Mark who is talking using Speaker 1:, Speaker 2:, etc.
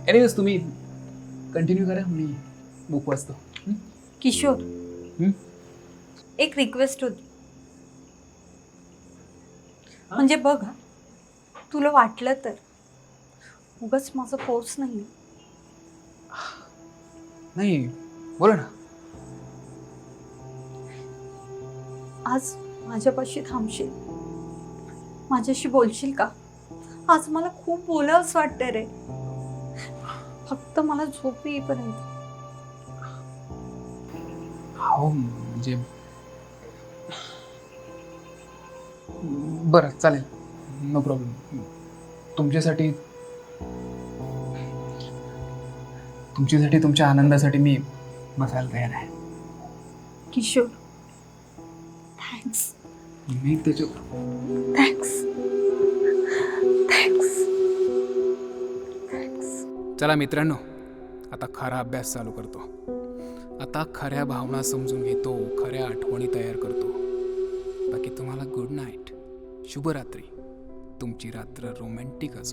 Speaker 1: Anyways तुम्ही continue करा, मी book वाचतो.
Speaker 2: किशोर,
Speaker 1: हं?
Speaker 2: एक रिक्वेस्ट होती. म्हणजे बघ हा, तुला वाटलं तर उगाच माझा फोर्स नाही.
Speaker 1: नाही, बोला ना.
Speaker 2: आज माझ्यापाशी थांबशील, माझ्याशी बोलशील का? आज मला खूप बोलावंच वाटतं रे. फक्त मला झोप येईपर्यंत.
Speaker 1: हो म्हणजे बरं चालेल, नो प्रॉब्लेम. तुमच्यासाठी तुमच्या आनंदासाठी मी बसायला तयार आहे.
Speaker 2: किशोर, थँक्स.
Speaker 1: मी त्याच्या
Speaker 2: थँक्स. थँक्स. थँक्स.
Speaker 1: चला मित्रांनो, आता खरा अभ्यास चालू करतो. आता खऱ्या भावना समजून घेतो, खऱ्या आठवणी तयार करतो. बाकी तुम्हाला गुड नाईट, शुभरात्री. तुमची रात्र रोमॅन्टिक असो.